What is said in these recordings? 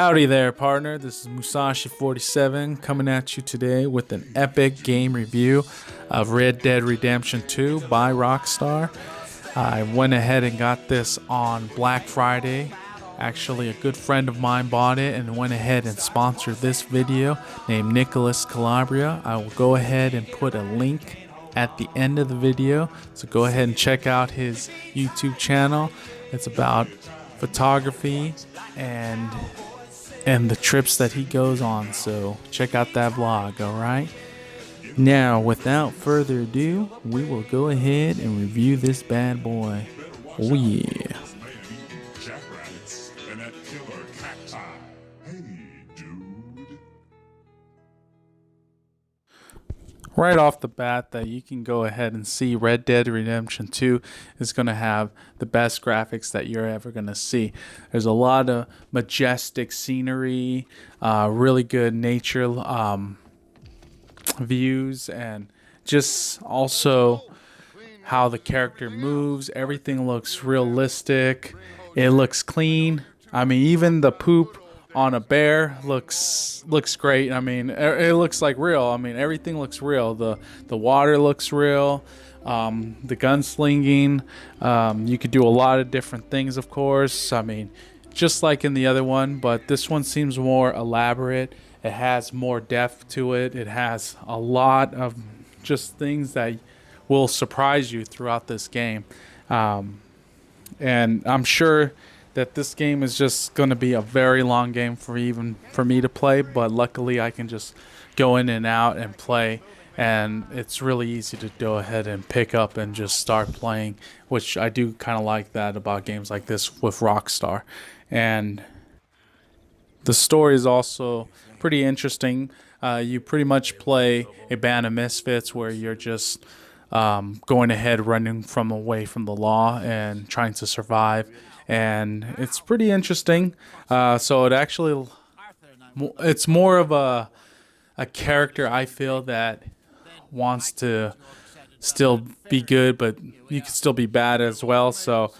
Howdy there, partner. This is Musashi47 coming at you today with an epic game review of Red Dead Redemption 2 by Rockstar. I went ahead and got this on Black Friday. Actually, a good friend of mine bought it and went ahead and sponsored this video, named Nicholas Calabria. I will go ahead and put a link at the end of the video, so go ahead and check out his YouTube channel. It's about photography and the trips that he goes on, so check out that vlog. All right, now without further ado, we will go ahead and review this bad boy. Oh yeah. Right off the bat, that you can go ahead and see Red Dead Redemption 2 is going to have the best graphics that you're ever going to see. There's a lot of majestic scenery, really good nature views, and just also how the character moves. Everything looks realistic. It looks clean. I mean, even the poop on a bear looks great. I mean, it looks like real. I mean, everything looks real. The water looks real. The gunslinging. You could do a lot of different things, of course. I mean, just like in the other one, but this one seems more elaborate. It has more depth to it. It has a lot of just things that will surprise you throughout this game. And I'm sure that this game is just going to be a very long game for me to play, but luckily I can just go in and out and play, and it's really easy to go ahead and pick up and just start playing, which I do kind of like that about games like this with Rockstar. And the story is also pretty interesting. You pretty much play a band of misfits where you're just going ahead running away from the law and trying to survive. And it's pretty interesting. So it's more of a character, I feel, that wants to still be good, but you can still be bad as well. So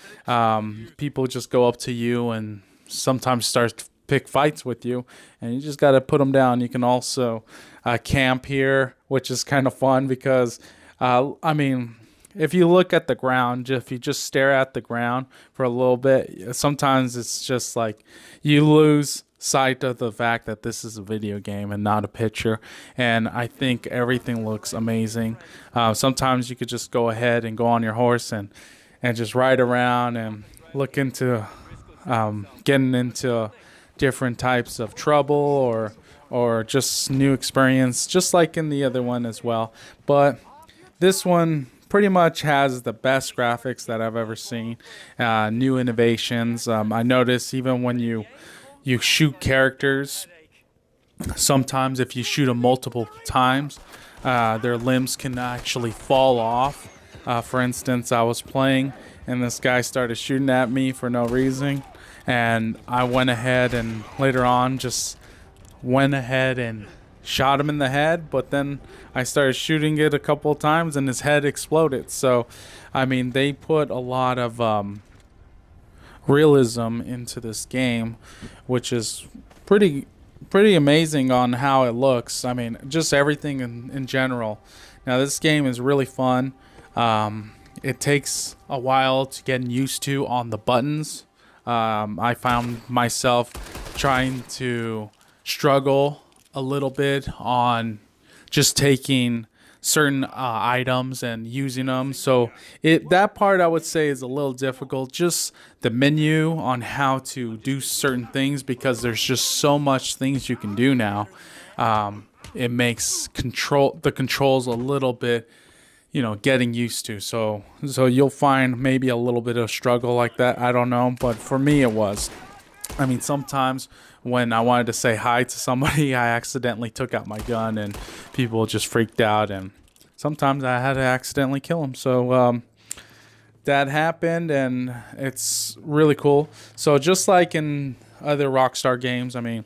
people just go up to you and sometimes start to pick fights with you, and you just got to put them down. You can also camp here, which is kind of fun because I mean, if you look at the ground, if you just stare at the ground for a little bit, sometimes it's just like you lose sight of the fact that this is a video game and not a picture. And I think everything looks amazing. Sometimes you could just go ahead and go on your horse and just ride around and look into getting into different types of trouble or just new experience, just like in the other one as well. But this one pretty much has the best graphics that I've ever seen. New innovations. I notice even when you shoot characters, sometimes if you shoot them multiple times, their limbs can actually fall off. For instance, I was playing and this guy started shooting at me for no reason, and I went ahead and later on just went ahead and shot him in the head, but then I started shooting it a couple of times and his head exploded. So I mean, they put a lot of realism into this game, which is pretty amazing on how it looks. I mean, just everything in general. Now this game is really fun. It takes a while to get used to on the buttons. I found myself trying to struggle a little bit on just taking certain items and using them. So that part I would say is a little difficult. Just the menu on how to do certain things, because there's just so much things you can do now. It makes the controls a little bit, getting used to. So you'll find maybe a little bit of struggle like that. I don't know, but for me it was. I mean, sometimes when I wanted to say hi to somebody, I accidentally took out my gun and people just freaked out, and sometimes I had to accidentally kill them. So that happened, and it's really cool. So just like in other Rockstar games, I mean,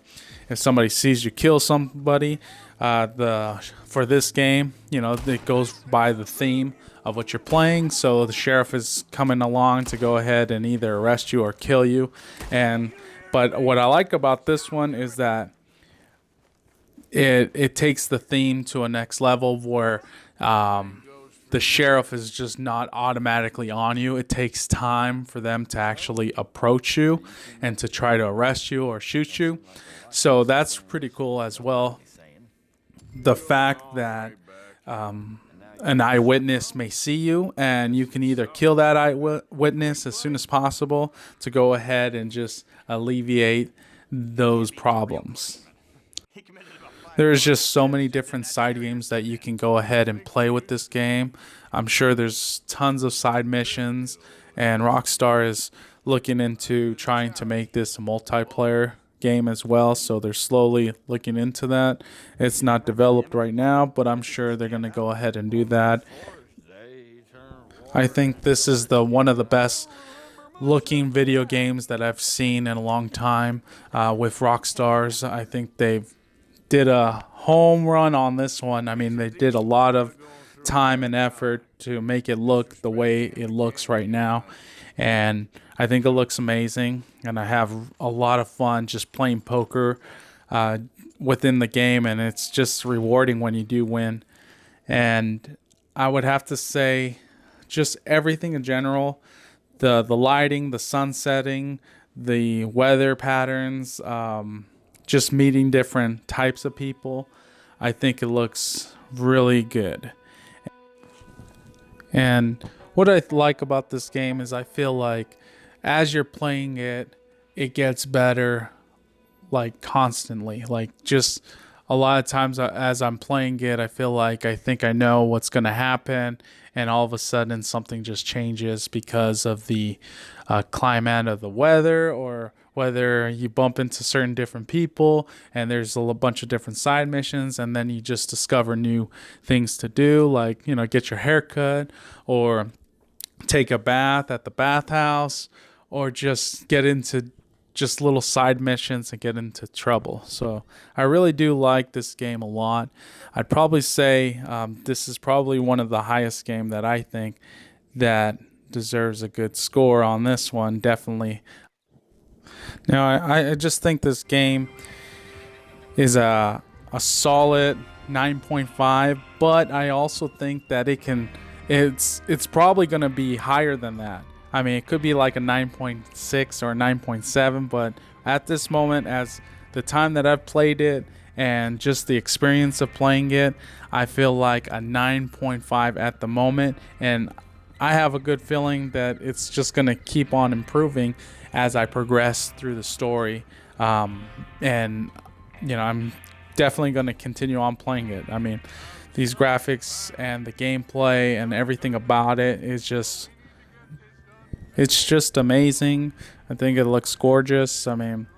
if somebody sees you kill somebody, for this game, it goes by the theme of what you're playing. So the sheriff is coming along to go ahead and either arrest you or kill you, and But what I like about this one is that it takes the theme to a next level where the sheriff is just not automatically on you. It takes time for them to actually approach you and to try to arrest you or shoot you. So that's pretty cool as well. The fact that an eyewitness may see you, and you can either kill that eyewitness as soon as possible to go ahead and just alleviate those problems. There's just so many different side games that you can go ahead and play with this game. I'm sure there's tons of side missions, and Rockstar is looking into trying to make this a multiplayer game as well, so they're slowly looking into that. It's not developed right now, but I'm sure they're going to go ahead and do that. I think this is one of the best looking video games that I've seen in a long time with Rockstars. I think they've did a home run on this one. I mean, they did a lot of time and effort to make it look the way it looks right now, and I think it looks amazing, and I have a lot of fun just playing poker within the game, and it's just rewarding when you do win. And I would have to say just everything in general, the lighting, the sun setting, the weather patterns, just meeting different types of people, I think it looks really good. And what I like about this game is I feel like as you're playing it, it gets better like constantly. Like just a lot of times as I'm playing it, I feel like I think I know what's going to happen, and all of a sudden something just changes because of the climate of the weather, or whether you bump into certain different people and there's a bunch of different side missions, and then you just discover new things to do, like, you know, get your hair cut, or take a bath at the bathhouse, or just get into just little side missions and get into trouble. So I really do like this game a lot. I'd probably say this is probably one of the highest game that I think that deserves a good score on this one, definitely. Now, I just think this game is a solid 9.5, but I also think that it's probably going to be higher than that. I mean, it could be like a 9.6 or 9.7, but at this moment, as the time that I've played it and just the experience of playing it, I feel like a 9.5 at the moment, and I have a good feeling that it's just going to keep on improving as I progress through the story. And, you know, I'm definitely going to continue on playing it. I mean, these graphics and the gameplay and everything about it is just... it's just amazing. I think it looks gorgeous. I mean,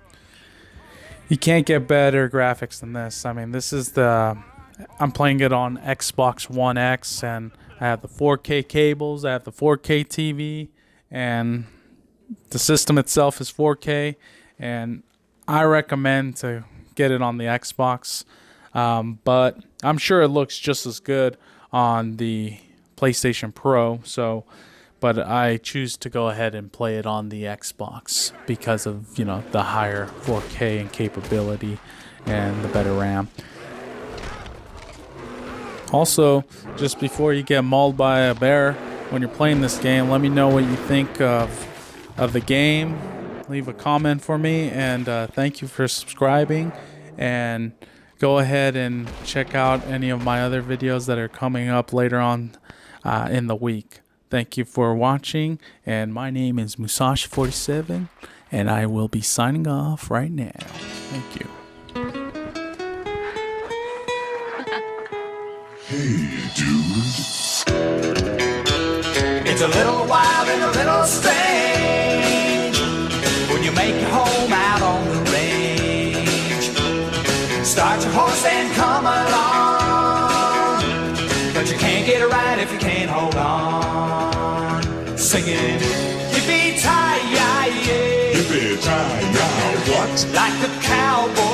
you can't get better graphics than this. I mean, this is I'm playing it on Xbox One X, and I have the 4K cables, I have the 4K TV, and the system itself is 4K, and I recommend to get it on the Xbox. But I'm sure it looks just as good on the PlayStation Pro, but I choose to go ahead and play it on the Xbox because of, you know, the higher 4K and capability and the better RAM. Also, just before you get mauled by a bear when you're playing this game, let me know what you think of the game. Leave a comment for me, and thank you for subscribing, and go ahead and check out any of my other videos that are coming up later on in the week. Thank you for watching, and my name is Musashi47, and I will be signing off right now. Thank you. Hey, dude. It's a little wild and a little strange when you make your home out on the range. Start your horse and come along, but you can't get it right if you can't hold on. Singing yippee-ti-yi-yi, Yippee-ki-yay, what? like the cowboy